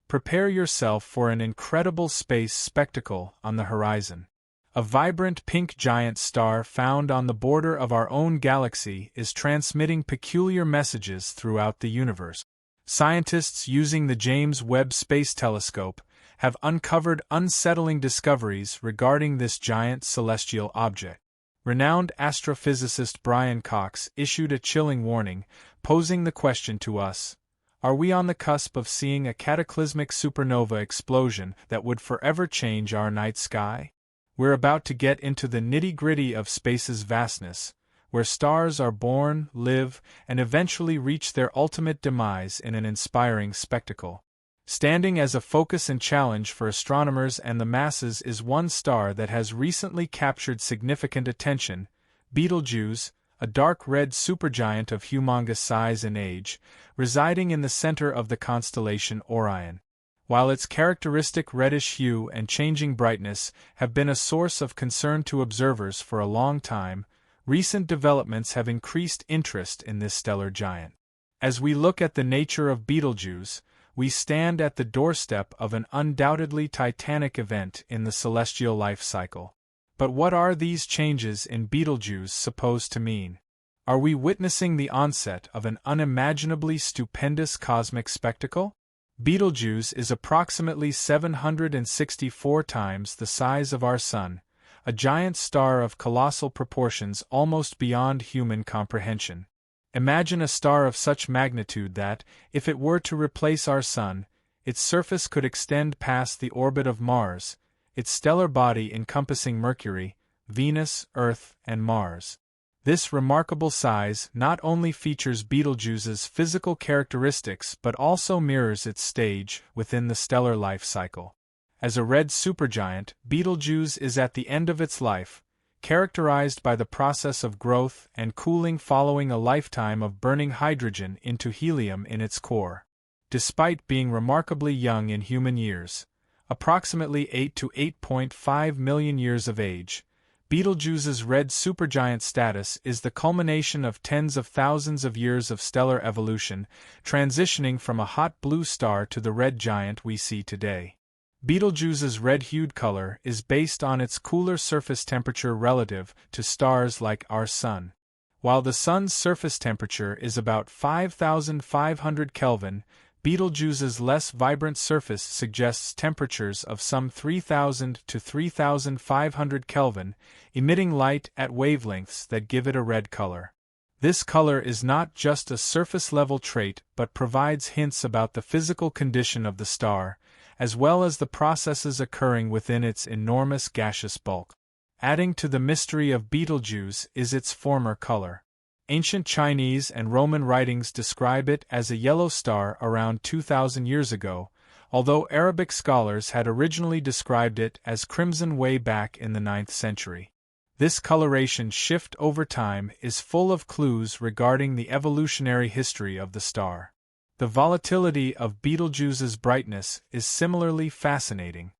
prepare yourself for an incredible space spectacle on the horizon. A vibrant pink giant star found on the border of our own galaxy is transmitting peculiar messages throughout the universe. Scientists using the James Webb Space Telescope have uncovered unsettling discoveries regarding this giant celestial object. Renowned astrophysicist Brian Cox issued a chilling warning, posing the question to us: are we on the cusp of seeing a cataclysmic supernova explosion that would forever change our night sky? We're about to get into the nitty-gritty of space's vastness, where stars are born, live, and eventually reach their ultimate demise in an inspiring spectacle. Standing as a focus and challenge for astronomers and the masses is one star that has recently captured significant attention: Betelgeuse, a dark red supergiant of humongous size and age, residing in the center of the constellation Orion. While its characteristic reddish hue and changing brightness have been a source of concern to observers for a long time, recent developments have increased interest in this stellar giant. As we look at the nature of Betelgeuse, we stand at the doorstep of an undoubtedly titanic event in the celestial life cycle. But what are these changes in Betelgeuse supposed to mean? Are we witnessing the onset of an unimaginably stupendous cosmic spectacle? Betelgeuse is approximately 764 times the size of our Sun, a giant star of colossal proportions almost beyond human comprehension. Imagine a star of such magnitude that, if it were to replace our Sun, its surface could extend past the orbit of Mars, its stellar body encompassing Mercury, Venus, Earth, and Mars. This remarkable size not only features Betelgeuse's physical characteristics but also mirrors its stage within the stellar life cycle. As a red supergiant, Betelgeuse is at the end of its life, characterized by the process of growth and cooling following a lifetime of burning hydrogen into helium in its core. Despite being remarkably young in human years, approximately 8 to 8.5 million years of age, Betelgeuse's red supergiant status is the culmination of tens of thousands of years of stellar evolution, transitioning from a hot blue star to the red giant we see today. Betelgeuse's red-hued color is based on its cooler surface temperature relative to stars like our Sun. While the Sun's surface temperature is about 5,500 Kelvin, Betelgeuse's less vibrant surface suggests temperatures of some 3,000 to 3,500 Kelvin, emitting light at wavelengths that give it a red color. This color is not just a surface-level trait but provides hints about the physical condition of the star, as well as the processes occurring within its enormous gaseous bulk. Adding to the mystery of Betelgeuse is its former color. Ancient Chinese and Roman writings describe it as a yellow star around 2,000 years ago, although Arabic scholars had originally described it as crimson way back in the 9th century. This coloration shift over time is full of clues regarding the evolutionary history of the star. The volatility of Betelgeuse's brightness is similarly fascinating.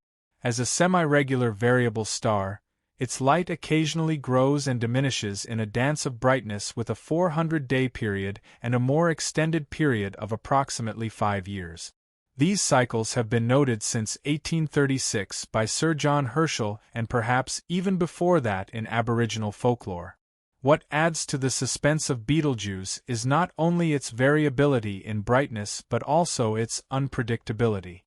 As a semi-regular variable star, its light occasionally grows and diminishes in a dance of brightness with a 400-day period and a more extended period of approximately 5 years. These cycles have been noted since 1836 by Sir John Herschel and perhaps even before that in Aboriginal folklore. What adds to the suspense of Betelgeuse is not only its variability in brightness but also its unpredictability.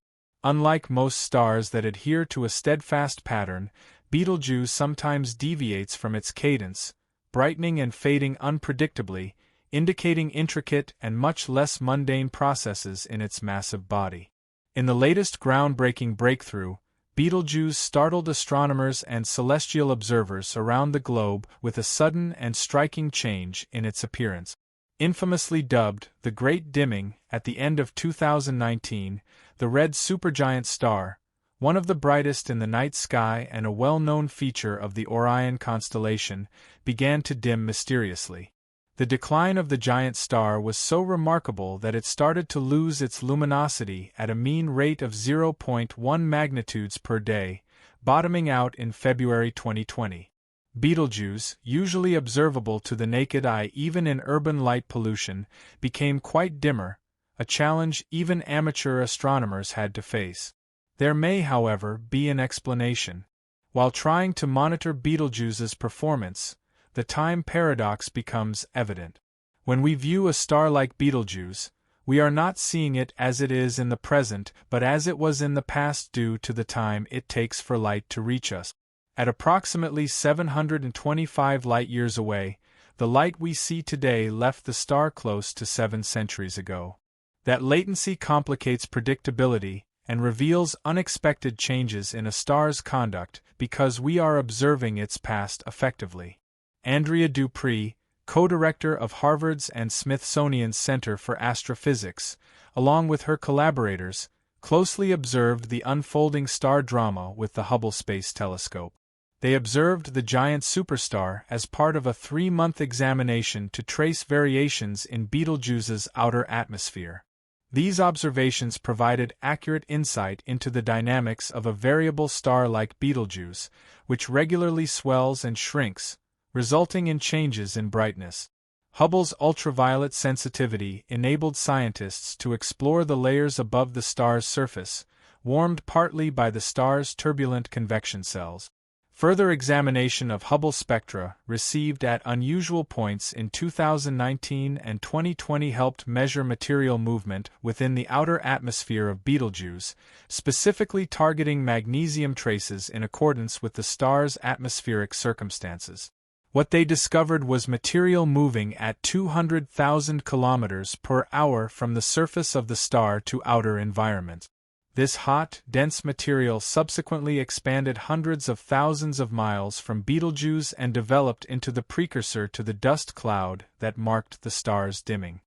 Unlike most stars that adhere to a steadfast pattern, Betelgeuse sometimes deviates from its cadence, brightening and fading unpredictably, indicating intricate and much less mundane processes in its massive body. In the latest groundbreaking breakthrough, Betelgeuse startled astronomers and celestial observers around the globe with a sudden and striking change in its appearance. Infamously dubbed the Great Dimming at the end of 2019, the red supergiant star, one of the brightest in the night sky and a well-known feature of the Orion constellation, began to dim mysteriously. The decline of the giant star was so remarkable that it started to lose its luminosity at a mean rate of 0.1 magnitudes per day, bottoming out in February 2020. Betelgeuse, usually observable to the naked eye even in urban light pollution, became quite dimmer, a challenge even amateur astronomers had to face. There may, however, be an explanation. While trying to monitor Betelgeuse's performance, the time paradox becomes evident. When we view a star like Betelgeuse, we are not seeing it as it is in the present but as it was in the past due to the time it takes for light to reach us. At approximately 725 light-years away, the light we see today left the star close to 7 centuries ago. That latency complicates predictability and reveals unexpected changes in a star's conduct because we are observing its past effectively. Andrea Dupree, co-director of Harvard's and Smithsonian's Center for Astrophysics, along with her collaborators, closely observed the unfolding star drama with the Hubble Space Telescope. They observed the giant superstar as part of a 3-month examination to trace variations in Betelgeuse's outer atmosphere. These observations provided accurate insight into the dynamics of a variable star like Betelgeuse, which regularly swells and shrinks, resulting in changes in brightness. Hubble's ultraviolet sensitivity enabled scientists to explore the layers above the star's surface, warmed partly by the star's turbulent convection cells. Further examination of Hubble spectra received at unusual points in 2019 and 2020 helped measure material movement within the outer atmosphere of Betelgeuse, specifically targeting magnesium traces in accordance with the star's atmospheric circumstances. What they discovered was material moving at 200,000 kilometers per hour from the surface of the star to outer environment. This hot, dense material subsequently expanded hundreds of thousands of miles from Betelgeuse and developed into the precursor to the dust cloud that marked the star's dimming.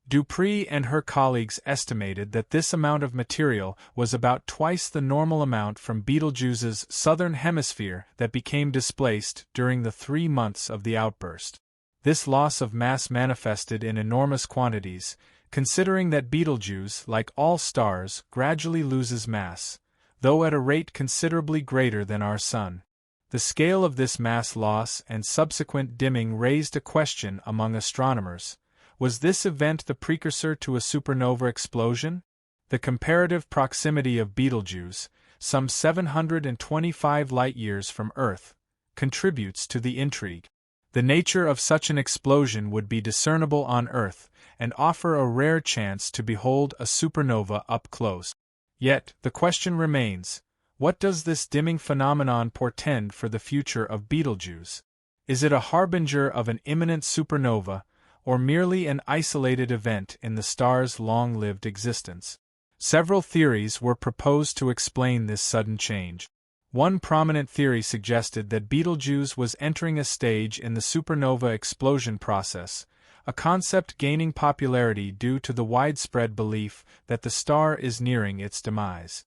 Dupree and her colleagues estimated that this amount of material was about twice the normal amount from Betelgeuse's southern hemisphere that became displaced during the 3 months of the outburst. This loss of mass manifested in enormous quantities, considering that Betelgeuse, like all stars, gradually loses mass, though at a rate considerably greater than our Sun. The scale of this mass loss and subsequent dimming raised a question among astronomers. Was this event the precursor to a supernova explosion? The comparative proximity of Betelgeuse, some 725 light-years from Earth, contributes to the intrigue. The nature of such an explosion would be discernible on Earth and offer a rare chance to behold a supernova up close. Yet, the question remains, what does this dimming phenomenon portend for the future of Betelgeuse? Is it a harbinger of an imminent supernova, or merely an isolated event in the star's long-lived existence? Several theories were proposed to explain this sudden change. One prominent theory suggested that Betelgeuse was entering a stage in the supernova explosion process, a concept gaining popularity due to the widespread belief that the star is nearing its demise.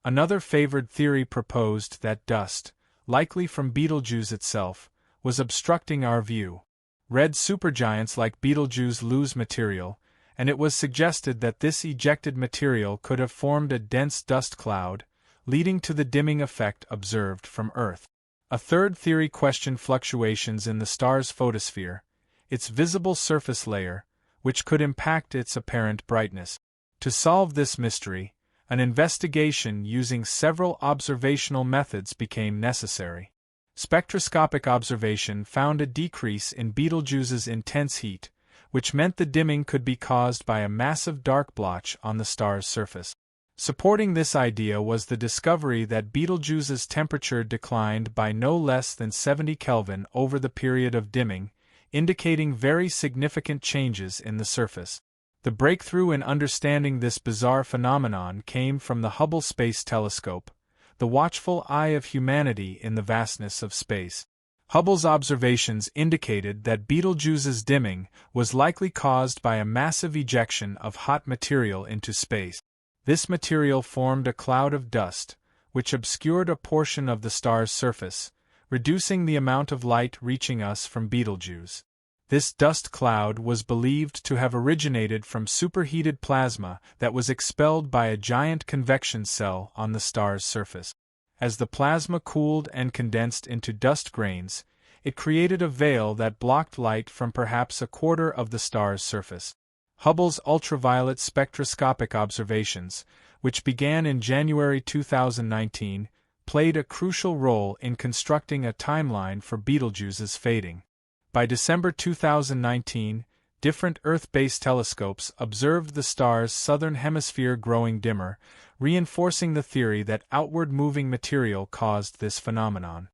Another favored theory proposed that dust, likely from Betelgeuse itself, was obstructing our view. Red supergiants like Betelgeuse lose material, and it was suggested that this ejected material could have formed a dense dust cloud, leading to the dimming effect observed from Earth. A third theory questioned fluctuations in the star's photosphere, its visible surface layer, which could impact its apparent brightness. To solve this mystery, an investigation using several observational methods became necessary. Spectroscopic observation found a decrease in Betelgeuse's intense heat, which meant the dimming could be caused by a massive dark blotch on the star's surface. Supporting this idea was the discovery that Betelgeuse's temperature declined by no less than 70 Kelvin over the period of dimming, indicating very significant changes in the surface. The breakthrough in understanding this bizarre phenomenon came from the Hubble Space Telescope, the watchful eye of humanity in the vastness of space. Hubble's observations indicated that Betelgeuse's dimming was likely caused by a massive ejection of hot material into space. This material formed a cloud of dust, which obscured a portion of the star's surface, reducing the amount of light reaching us from Betelgeuse. This dust cloud was believed to have originated from superheated plasma that was expelled by a giant convection cell on the star's surface. As the plasma cooled and condensed into dust grains, it created a veil that blocked light from perhaps a quarter of the star's surface. Hubble's ultraviolet spectroscopic observations, which began in January 2019, played a crucial role in constructing a timeline for Betelgeuse's fading. By December 2019, different Earth-based telescopes observed the star's southern hemisphere growing dimmer, reinforcing the theory that outward-moving material caused this phenomenon.